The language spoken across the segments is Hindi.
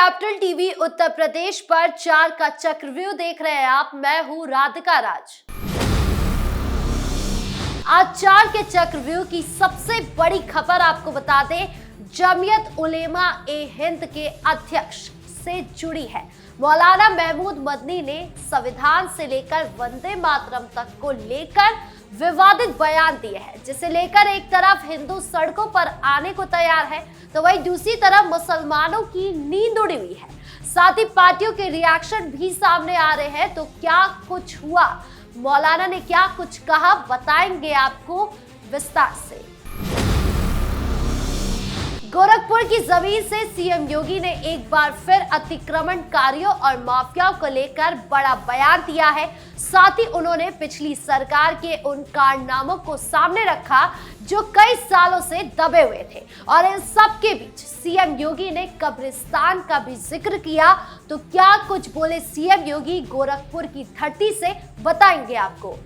कैपिटल टीवी उत्तर प्रदेश पर 4 का चक्रव्यूह देख रहे हैं आप। मैं हूं राधिका राज। आज 4 के चक्रव्यूह की सबसे बड़ी खबर आपको बता दें, जमीयत उलेमा ए हिंद के अध्यक्ष से जुड़ी है। मौलाना महमूद मदनी ने संविधान से लेकर वंदे मातरम तक को लेकर विवादित बयान दिए हैं, जिसे लेकर एक तरफ हिंदू सड़कों पर आने को तैयार है तो वहीं दूसरी तरफ मुसलमानों की नींद उड़ी हुई है। साथ ही पार्टियों के रिएक्शन भी सामने आ रहे हैं। तो क्या कुछ हुआ, मौलाना ने क्या कुछ कहा, बताएंगे आपको विस्तार से। गोरखपुर की जमीन से सीएम योगी ने एक बार फिर अतिक्रमणकारियों और माफियाओं को लेकर बड़ा बयान दिया है। साथ ही उन्होंने पिछली सरकार के उन कारनामों को सामने रखा जो कई सालों से दबे हुए थे, और इन सब के बीच सीएम योगी ने कब्रिस्तान का भी जिक्र किया। तो क्या कुछ बोले सीएम योगी गोरखपुर की धरती से, बताएंगे आपको।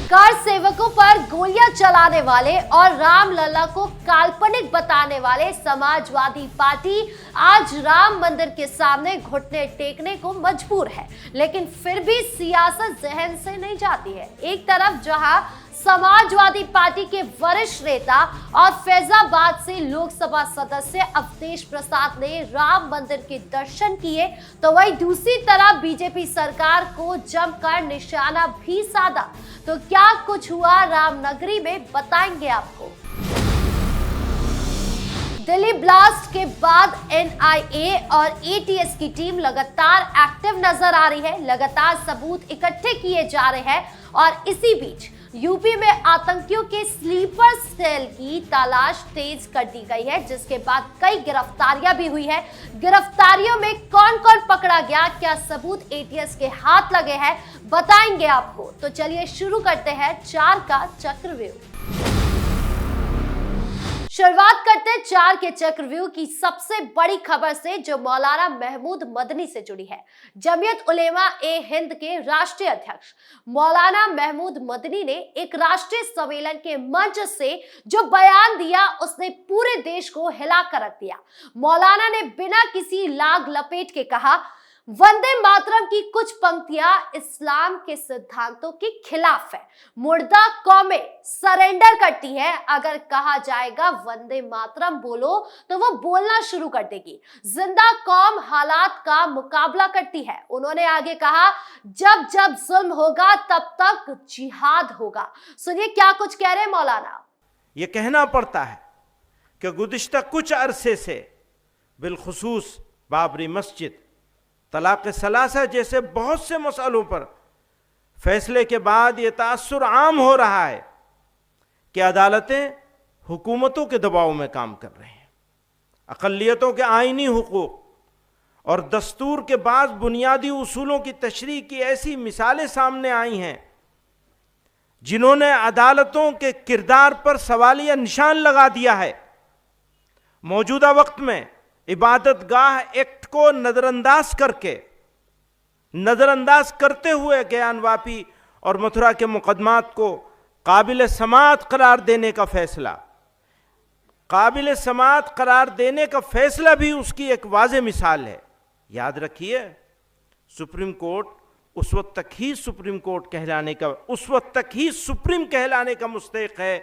कार सेवकों पर गोलियां चलाने वाले और रामलला को काल्पनिक बताने वाले समाजवादी पार्टी आज राम मंदिर के सामने घुटने टेकने को मजबूर है, लेकिन फिर भी सियासत जहन से नहीं जाती है। एक तरफ जहां समाजवादी पार्टी के वरिष्ठ नेता और फैजाबाद से लोकसभा सदस्य अवधेश प्रसाद ने राम मंदिर के दर्शन किए, तो वहीं दूसरी तरफ बीजेपी सरकार को जमकर निशाना भी साधा। तो क्या कुछ हुआ रामनगरी में, बताएंगे आपको। दिल्ली ब्लास्ट के बाद एनआईए और एटीएस की टीम लगातार एक्टिव नजर आ रही है। लगातार सबूत इकट्ठे किए जा रहे हैं और इसी बीच यूपी में आतंकियों के स्लीपर सेल की तलाश तेज कर दी गई है, जिसके बाद कई गिरफ्तारियां भी हुई है। गिरफ्तारियों में कौन कौन पकड़ा गया, क्या सबूत एटीएस के हाथ लगे हैं, बताएंगे आपको। तो चलिए शुरू करते हैं 4 का चक्रव्यूह। शुरुआत करते हैं 4 के चक्रव्यूह की सबसे बड़ी खबर से, जो मौलाना महमूद मदनी से जुड़ी है। जमीयत उलेमा ए हिंद के राष्ट्रीय अध्यक्ष मौलाना महमूद मदनी ने एक राष्ट्रीय सम्मेलन के मंच से जो बयान दिया, उसने पूरे देश को हिला कर रख दिया। मौलाना ने बिना किसी लाग लपेट के कहा, वंदे मातरम की कुछ पंक्तियां इस्लाम के सिद्धांतों के खिलाफ है। मुर्दा कौमें सरेंडर करती है। अगर कहा जाएगा वंदे मातरम बोलो तो वो बोलना शुरू कर देगी। जिंदा कौम हालात का मुकाबला करती है। उन्होंने आगे कहा, जब जब जुल्म होगा तब तक जिहाद होगा। सुनिए क्या कुछ कह रहे हैं मौलाना। ये कहना पड़ता है कि गुज़िश्ता कुछ अरसे से बिलखुसूस बाबरी मस्जिद, तलाक सलासा जैसे बहुत से मसलों पर फैसले के बाद ये तासुर आम हो रहा है कि अदालतें हुकूमतों के दबाव में काम कर रही हैं। अक़लियतों के आईनी हुकूक और दस्तूर के बाद बुनियादी उसूलों की तशरीह की ऐसी मिसालें सामने आई हैं जिन्होंने अदालतों के किरदार पर सवालिया निशान लगा दिया है। मौजूदा वक्त में इबादत गाह एक्ट को नजरअंदाज करते हुए ज्ञानवापी और मथुरा के मुकदमात को काबिल समाअत करार देने का फैसला भी उसकी एक वाज़ेह मिसाल है। याद रखिए, सुप्रीम कोर्ट उस वक्त तक ही सुप्रीम कहलाने का मुस्तहिक है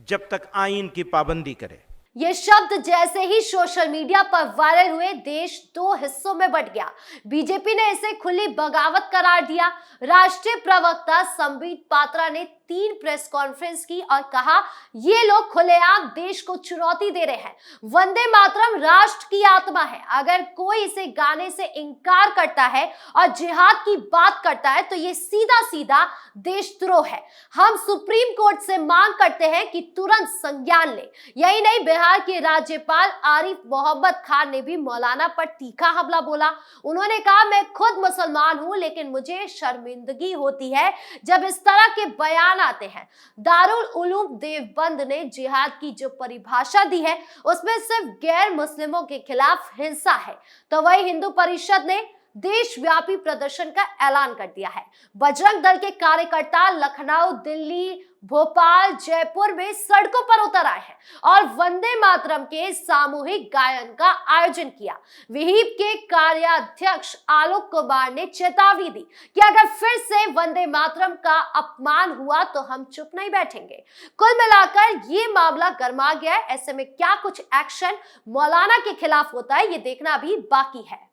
जब तक आईन की पाबंदी करे। ये शब्द जैसे ही सोशल मीडिया पर वायरल हुए, देश 2 हिस्सों में बंट गया। बीजेपी ने इसे खुली बगावत करार दिया। राष्ट्रीय प्रवक्ता संबित पात्रा ने 3 प्रेस कॉन्फ्रेंस की और कहा, ये लोग खुलेआम देश को चुनौती दे रहे हैं। वंदे मातरम राष्ट्र की आत्मा है। अगर कोई इसे गाने से इनकार करता है और जिहाद की बात करता है तो ये सीधा सीधा देशद्रोह है। हम सुप्रीम कोर्ट से मांग करते हैं कि तुरंत संज्ञान ले। यही नहीं, बिहार के राज्यपाल आरिफ मोहम्मद खान ने भी मौलाना पर तीखा हमला बोला। उन्होंने कहा, मैं खुद मुसलमान हूं, लेकिन मुझे शर्मिंदगी होती है जब इस तरह के बयान आते हैं। दारुल उलूम देवबंद ने जिहाद की जो परिभाषा दी है, उसमें सिर्फ गैर मुस्लिमों के खिलाफ हिंसा है। तो वही हिंदू परिषद ने देशव्यापी प्रदर्शन का ऐलान कर दिया है। बजरंग दल के कार्यकर्ता लखनऊ, दिल्ली, भोपाल, जयपुर में सड़कों पर उतर आए हैं और वंदे मातरम के सामूहिक गायन का आयोजन किया। विहिप के कार्याध्यक्ष आलोक कुमार ने चेतावनी दी कि अगर फिर से वंदे मातरम का अपमान हुआ तो हम चुप नहीं बैठेंगे। कुल मिलाकर ये मामला गर्मा गया है। ऐसे में क्या कुछ एक्शन मौलाना के खिलाफ होता है, ये देखना अभी बाकी है।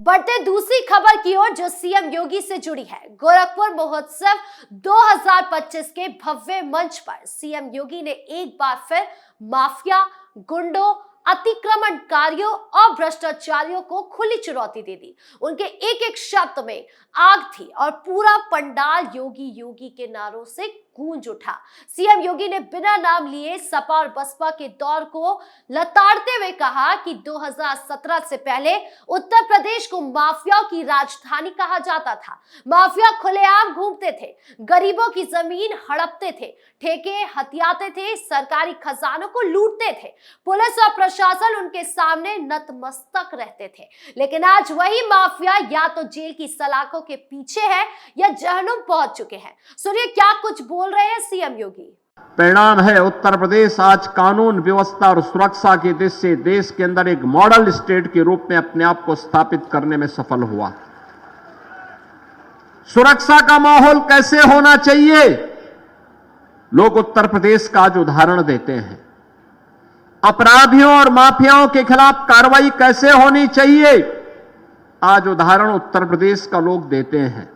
बढ़ते दूसरी खबर की ओर जो सीएम योगी से जुड़ी है। गोरखपुर महोत्सव 2025 के भव्य मंच पर सीएम योगी ने एक बार फिर माफिया, गुंडों, अतिक्रमणकारियों और भ्रष्टाचारियों को खुली चुनौती दे दी। उनके एक एक शब्द में आग थी और पूरा पंडाल योगी योगी के नारों से गूंज उठा। सीएम योगी ने बिना नाम लिए सपा और बसपा के दौर को लताड़ते हुए कहा कि 2017 से पहले उत्तर प्रदेश को माफियाओं की राजधानी कहा जाता था। माफिया खुलेआम घूमते थे, गरीबों की जमीन हड़पते थे, ठेके हथियाते थे, सरकारी खजानों को लूटते थे। पुलिस और प्रशासन उनके सामने नतमस्तक रहते थे। लेकिन आज वही माफिया या तो जेल की सलाखों के पीछे है या जहन्नुम पहुंच चुके हैं। सुनिए क्या कुछ बोल रहे हैं सीएम योगी। परिणाम है उत्तर प्रदेश आज कानून व्यवस्था और सुरक्षा की दृष्टि से देश के अंदर एक मॉडल स्टेट के रूप में अपने आप को स्थापित करने में सफल हुआ। सुरक्षा का माहौल कैसे होना चाहिए, लोग उत्तर प्रदेश का आज उदाहरण देते हैं। अपराधियों और माफियाओं के खिलाफ कार्रवाई कैसे होनी चाहिए, आज उदाहरण उत्तर प्रदेश का लोग देते हैं।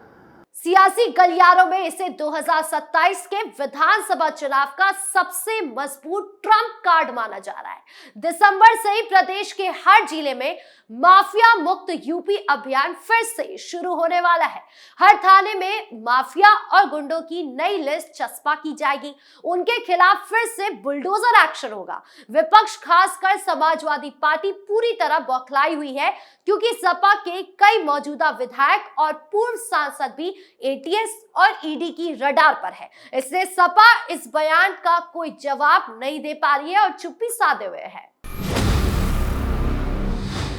सियासी गलियारों में इसे 2027 के विधानसभा चुनाव का सबसे मजबूत ट्रम्प कार्ड माना जा रहा है। दिसंबर से ही प्रदेश के हर जिले में माफिया मुक्त यूपी अभियान फिर से शुरू होने वाला है। हर थाने में माफिया और गुंडों की नई लिस्ट चस्पा की जाएगी। उनके खिलाफ फिर से बुलडोजर एक्शन होगा। विपक्ष खासकर समाजवादी पार्टी पूरी तरह बौखलाई हुई है क्योंकि सपा के कई मौजूदा विधायक और पूर्व सांसद भी एटीएस और ईडी की रडार पर है। इसलिए सपा इस बयान का कोई जवाब नहीं दे पा रही है और चुप्पी साधे हुए है।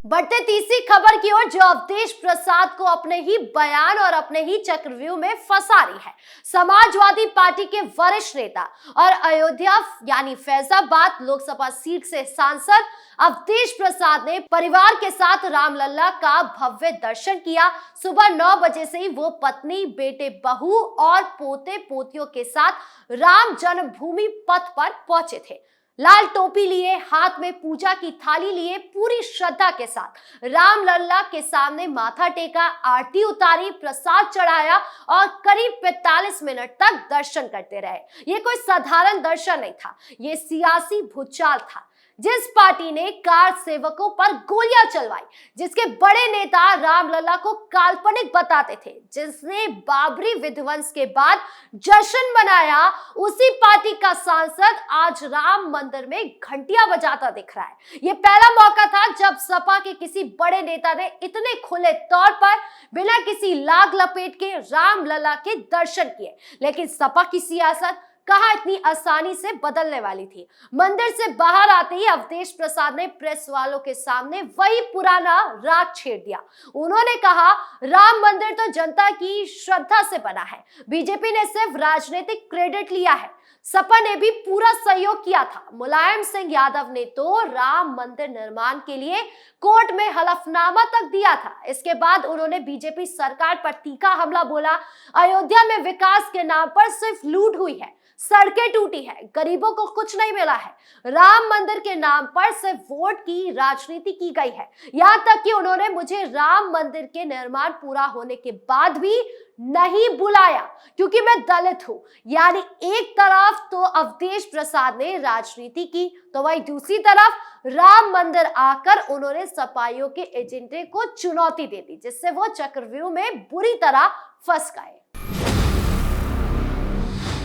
बढ़ते तीसरी खबर की ओर जो अवधेश प्रसाद को अपने ही बयान और अपने ही चक्रव्यूह में फंसा रही है। समाजवादी पार्टी के वरिष्ठ नेता और अयोध्या यानी फैजाबाद लोकसभा सीट से सांसद अवधेश प्रसाद ने परिवार के साथ रामलला का भव्य दर्शन किया। सुबह 9 बजे से ही वो पत्नी, बेटे, बहू और पोते पोतियों के साथ राम जन्मभूमि पथ पर पहुंचे थे। लाल टोपी लिए, हाथ में पूजा की थाली लिए, पूरी श्रद्धा के साथ रामलला के सामने माथा टेका, आरती उतारी, प्रसाद चढ़ाया और करीब 45 मिनट तक दर्शन करते रहे। ये कोई साधारण दर्शन नहीं था, ये सियासी भूचाल था। जिस पार्टी ने कार सेवकों पर गोलियां चलवाई, जिसके बड़े नेता रामलला को काल्पनिक बताते थे, जिसने बाबरी विध्वंस के बाद जश्न मनाया, उसी पार्टी का सांसद आज राम मंदिर में घंटियां बजाता दिख रहा है। यह पहला मौका था जब सपा के किसी बड़े नेता ने इतने खुले तौर पर बिना किसी लाग लपेट के रामलला के दर्शन किए। लेकिन सपा की सियासत कहां इतनी आसानी से बदलने वाली थी। मंदिर से बाहर आते ही अवधेश प्रसाद ने प्रेस वालों के सामने वही पुराना राग छेड़ दिया। उन्होंने कहा, राम मंदिर तो जनता की श्रद्धा से बना है, बीजेपी ने सिर्फ राजनीतिक क्रेडिट लिया है। सपा ने भी पूरा सहयोग किया था। मुलायम सिंह यादव ने तो राम मंदिर निर्माण के लिए कोर्ट में हलफनामा तक दिया था। इसके बाद उन्होंने बीजेपी सरकार पर तीखा हमला बोला। अयोध्या में विकास के नाम पर सिर्फ लूट हुई है, सड़कें टूटी है, गरीबों को कुछ नहीं मिला है। राम मंदिर के नाम पर सिर्फ वोट की राजनीति की गई है। यहां तक कि उन्होंने मुझे राम मंदिर के निर्माण पूरा होने के बाद भी नहीं बुलाया क्योंकि मैं दलित हूं। यानी एक तरफ तो अवधेश प्रसाद ने राजनीति की, तो वही दूसरी तरफ राम मंदिर आकर उन्होंने सपाइयों के एजेंडे को चुनौती दे दी, जिससे वो चक्रव्यूह में बुरी तरह फंस गए।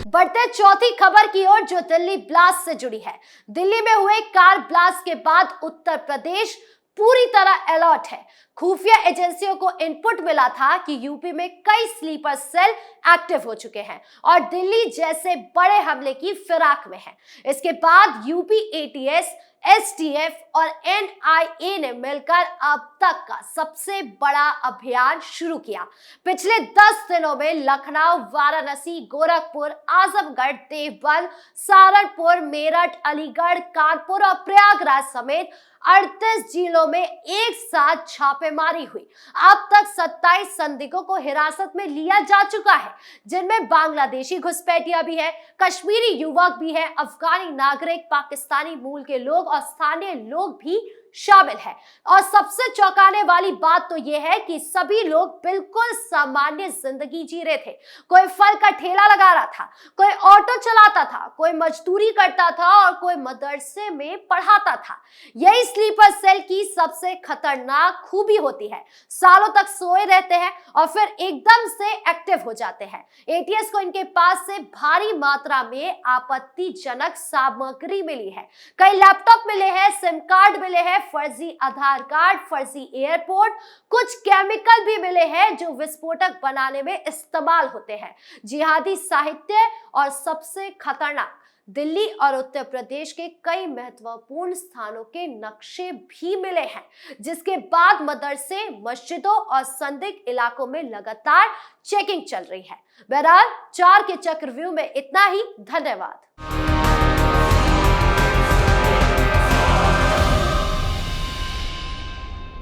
बढ़ते चौथी खबर की ओर जो दिल्ली ब्लास्ट से जुड़ी है। दिल्ली में हुए कार ब्लास्ट के बाद उत्तर प्रदेश पूरी तरह अलर्ट है। खुफिया एजेंसियों को इनपुट मिला था कि यूपी में कई स्लीपर सेल एक्टिव हो चुके हैं और दिल्ली जैसे बड़े हमले की फिराक में है। इसके बाद यूपी एटीएस, एसटीएफ और एनआईए ने मिलकर अब तक का सबसे बड़ा अभियान शुरू किया। पिछले 10 दिनों में लखनऊ, वाराणसी, गोरखपुर, आजमगढ़, देवबंद, सहारनपुर, मेरठ, अलीगढ़, कानपुर और प्रयागराज समेत 38 जिलों में एक साथ छापेमारी हुई। अब तक 27 संदिग्धों को हिरासत में लिया जा चुका है, जिनमें बांग्लादेशी घुसपैठिया भी है, कश्मीरी युवक भी है, अफगानी नागरिक, पाकिस्तानी मूल के लोग और स्थानीय लोग भी शामिल है। और सबसे चौंकाने वाली बात तो यह है कि सभी लोग बिल्कुल सामान्य जिंदगी जी रहे थे। कोई फल का ठेला लगा रहा था, कोई ऑटो चलाता था, कोई मजदूरी करता था और कोई मदरसे में पढ़ाता था। यही स्लीपर सेल की सबसे खतरनाक खूबी होती है। सालों तक सोए रहते हैं और फिर एकदम से एक्टिव हो जाते हैं। एटीएस को इनके पास से भारी मात्रा में आपत्तिजनक सामग्री मिली है। कई लैपटॉप मिले हैं, सिम कार्ड मिले हैं, फर्जी आधार कार्ड, फर्जी एयरपोर्ट, कुछ केमिकल भी मिले हैं जो विस्फोटक बनाने में इस्तेमाल होते हैं, जिहादी साहित्य और सबसे खतरनाक दिल्ली और उत्तर प्रदेश के कई महत्वपूर्ण स्थानों के नक्शे भी मिले हैं, जिसके बाद मदरसे, मस्जिदों और संदिग्ध इलाकों में लगातार चेकिंग चल रही है। बहरहाल 4 के चक्रव्यूह में इतना ही। धन्यवाद।